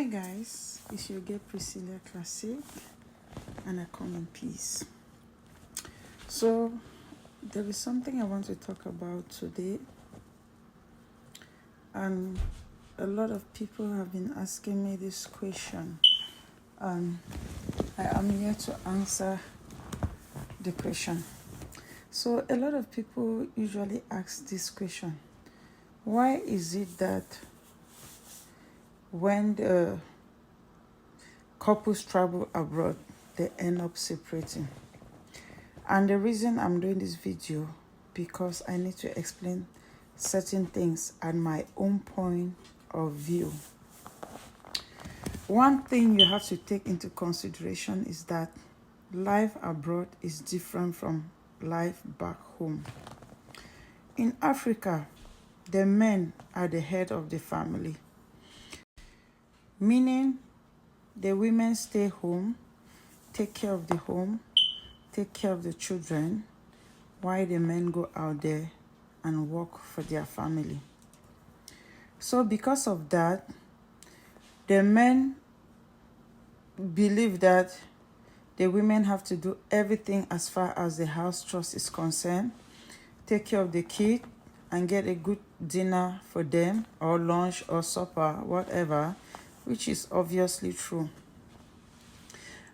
Hi guys, it's your girl Priscilla Classic and I come in peace. So there is something I want to talk about today, and a lot of people have been asking me this question, and I am here to answer the question. So a lot of people usually ask this question: why is it that when the couples travel abroad, they end up separating? And the reason I'm doing this video, because I need to explain certain things and my own point of view. One thing you have to take into consideration is that life abroad is different from life back home. In Africa, the men are the head of the family, meaning the women stay home, take care of the home, take care of the children, while the men go out there and work for their family. So because of that, the men believe that the women have to do everything as far as the house chores is concerned, take care of the kid and get a good dinner for them, or lunch or supper, whatever, which is obviously true.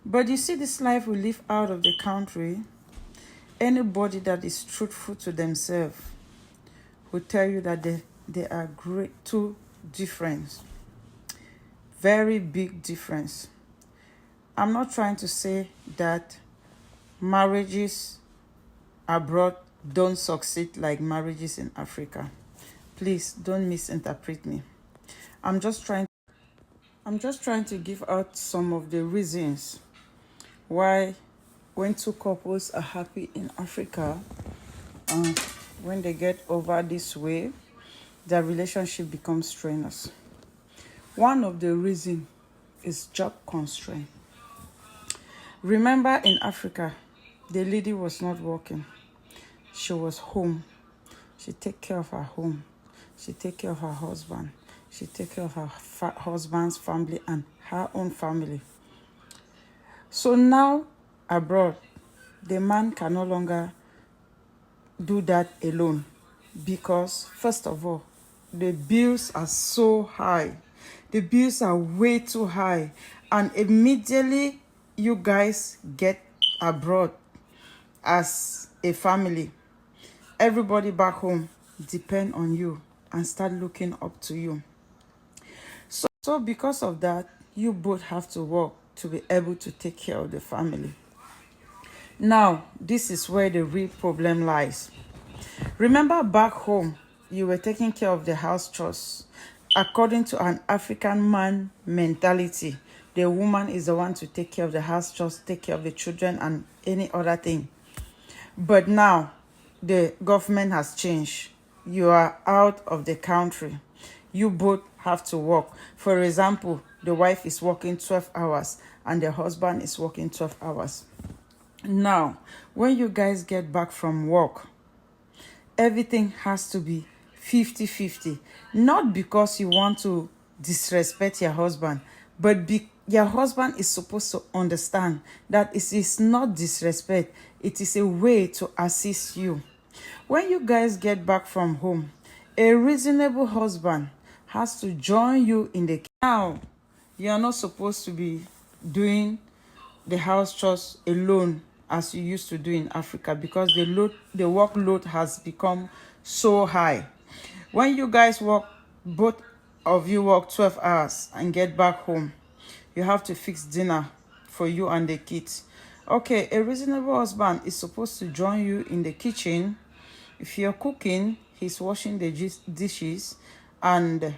But you see, this life we live out of the country, anybody that is truthful to themselves will tell you that they are two difference, very big difference. I'm not trying to say that marriages abroad don't succeed like marriages in Africa. Please don't misinterpret me. I'm just trying to give out some of the reasons why when two couples are happy in Africa, when they get over this way, their relationship becomes strenuous. One of the reasons is job constraint. Remember, in Africa, the lady was not working. She was home. She take care of her home. She take care of her husband. She take care of her husband's family and her own family. So now, abroad, the man can no longer do that alone, because first of all, the bills are so high. The bills are way too high, and immediately you guys get abroad as a family, everybody back home depend on you and start looking up to you. So because of that, you both have to work to be able to take care of the family. Now, this is where the real problem lies. Remember, back home, you were taking care of the house chores. According to an African man mentality, the woman is the one to take care of the house chores, take care of the children and any other thing. But now, the government has changed. You are out of the country. You both have to work. For example, the wife is working 12 hours and the husband is working 12 hours. Now, when you guys get back from work, everything has to be 50-50. Not because you want to disrespect your husband, but your husband is supposed to understand that it is not disrespect. It is a way to assist you. When you guys get back from home, a reasonable husband has to join you in the kitchen. Now, you are not supposed to be doing the house chores alone as you used to do in Africa, because the workload has become so high. When you guys work, both of you work 12 hours and get back home, you have to fix dinner for you and the kids. Okay, a reasonable husband is supposed to join you in the kitchen. If you're cooking, he's washing the dishes and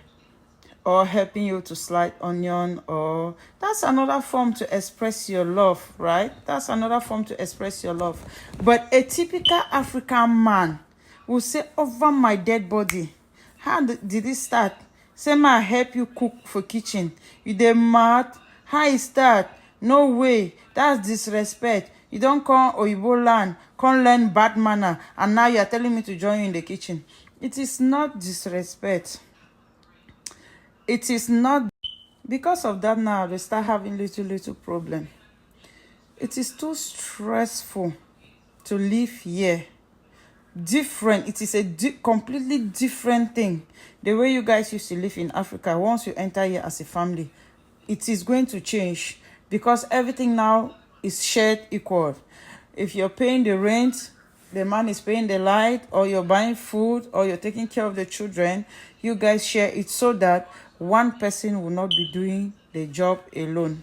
or helping you to slide onion, or that's another form to express your love, right? That's another form to express your love. But a typical African man will say, over my dead body. How did it start? Say, ma, help you cook for kitchen. You dey mad? How is that? No way. That's disrespect. You don't come Oyibo land, come learn bad manner, and now you are telling me to join you in the kitchen. It is not disrespect. It is not Because of that now, they start having little problem. It is too stressful to live here. Different. It is a completely different thing. The way you guys used to live in Africa, once you enter here as a family, it is going to change because everything now is shared equal. If you're paying the rent, the man is paying the light, or you're buying food, or you're taking care of the children, you guys share it so that one person will not be doing the job alone.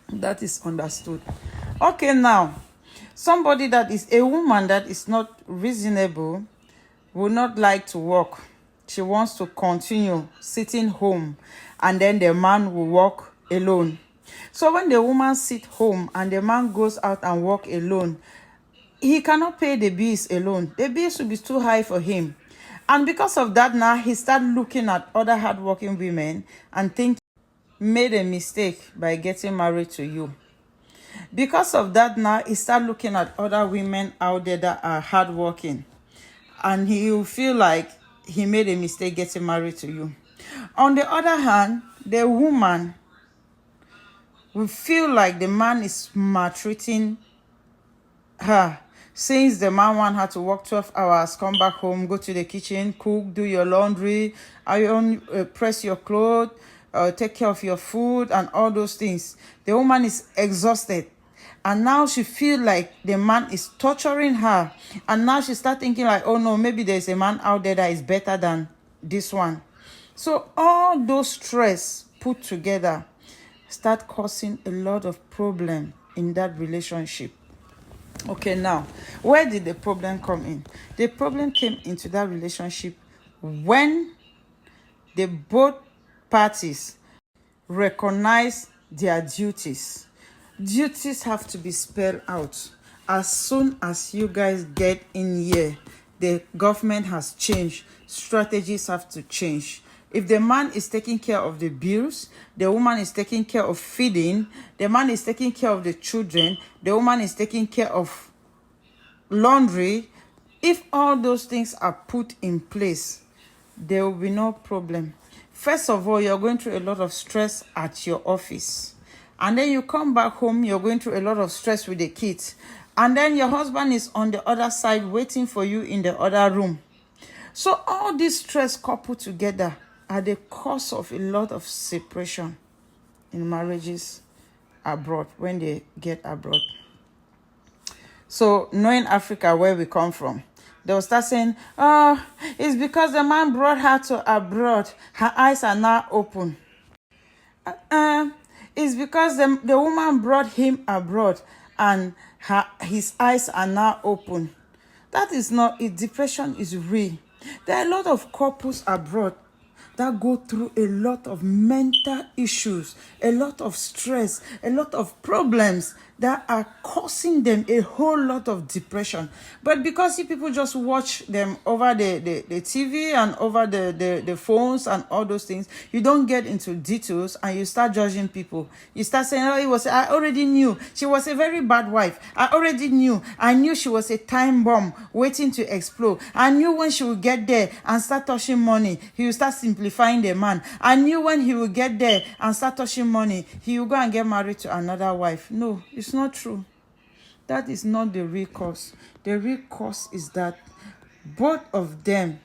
That is understood. Okay, now, somebody that is a woman that is not reasonable will not like to work. She wants to continue sitting home, and then the man will work alone. So when the woman sit home and the man goes out and work alone, he cannot pay the bills alone. The bills will be too high for him. And because of that, now he started looking at other hardworking women and think made a mistake by getting married to you. Because of that, now he started looking at other women out there that are hardworking, and he will feel like he made a mistake getting married to you. On the other hand, the woman will feel like the man is maltreating her, since the man want her to work 12 hours, come back home, go to the kitchen, cook, do your laundry, iron, press your clothes, take care of your food and all those things. The woman is exhausted, and now she feel like the man is torturing her, and now she start thinking like, oh no, maybe there's a man out there that is better than this one. So all those stress put together start causing a lot of problem in that relationship. Okay, now, where did the problem come in? The problem came into that relationship when the both parties recognize their duties. Duties have to be spelled out. As soon as you guys get in here, the government has changed. Strategies have to change. If the man is taking care of the bills, the woman is taking care of feeding, the man is taking care of the children, the woman is taking care of laundry. If all those things are put in place, there will be no problem. First of all, you're going through a lot of stress at your office. And then you come back home, you're going through a lot of stress with the kids. And then your husband is on the other side waiting for you in the other room. So all this stress coupled together are the cause of a lot of separation in marriages abroad, when they get abroad. So knowing Africa, where we come from, they will start saying, oh, it's because the man brought her to abroad. Her eyes are now open. It's because the woman brought him abroad and his eyes are now open. That is not it. Depression is real. There are a lot of couples abroad that go through a lot of mental issues, a lot of stress, a lot of problems that are causing them a whole lot of depression. But because you people just watch them over the TV and over the phones and all those things, you don't get into details and you start judging people. You start saying, oh, I already knew she was a very bad wife. I knew she was a time bomb waiting to explode. I knew when she would get there and start touching money, he will start simplifying the man. I knew when he would get there and start touching money, he will go and get married to another wife. No, it's not true. That is not the real cause. The real cause is that both of them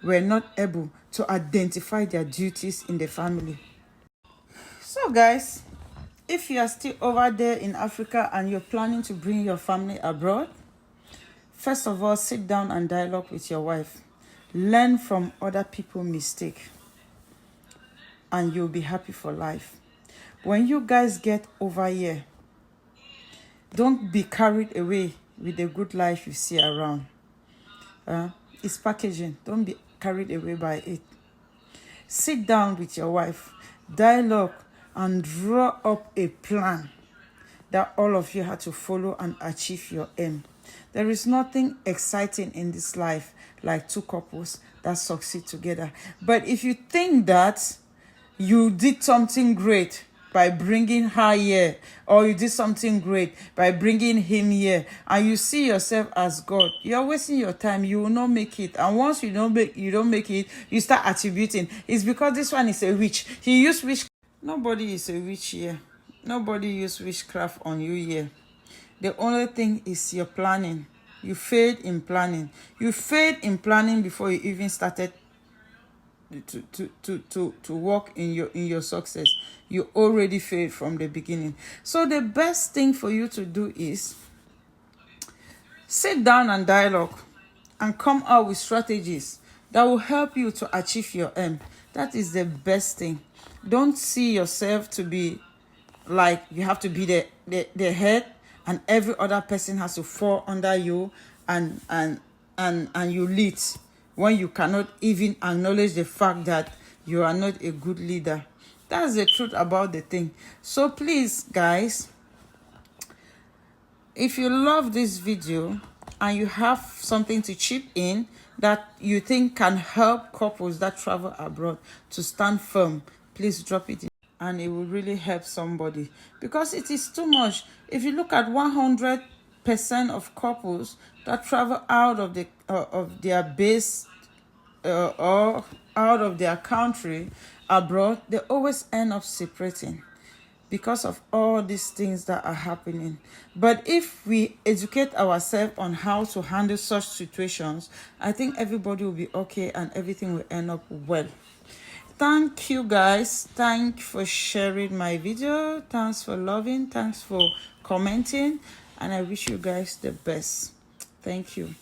were not able to identify their duties in the family. So guys, if you are still over there in Africa and you're planning to bring your family abroad, first of all, sit down and dialogue with your wife. Learn from other people's mistakes, and you'll be happy for life. When you guys get over here, don't be carried away with the good life you see around. It's packaging. Don't be carried away by it. Sit down with your wife, dialogue, and draw up a plan that all of you have to follow and achieve your aim. There is nothing exciting in this life like two couples that succeed together. But if you think that you did something great by bringing her here, or you did something great by bringing him here, and you see yourself as God, you're wasting your time. You will not make it. And once you don't make it, you start attributing. It's because this one is a witch. He used witch. Nobody is a witch here. Nobody use witchcraft on you here. The only thing is your planning. You failed in planning. You failed in planning before you even started to work in your success. You already failed from the beginning. So the best thing for you to do is sit down and dialogue and come out with strategies that will help you to achieve your aim. That is the best thing. Don't see yourself to be like you have to be the head and every other person has to fall under you and you lead when you cannot even acknowledge the fact that you are not a good leader. That's the truth about the thing. So please, guys, if you love this video and you have something to chip in that you think can help couples that travel abroad to stand firm, please drop it in, and it will really help somebody, because it is too much. If you look at 100% of couples that travel out of their base or out of their country abroad, they always end up separating because of all these things that are happening. But if we educate ourselves on how to handle such situations, I think everybody will be okay and everything will end up well. Thank you, guys. Thanks for sharing my video. Thanks for loving. Thanks for commenting. And I wish you guys the best. Thank you.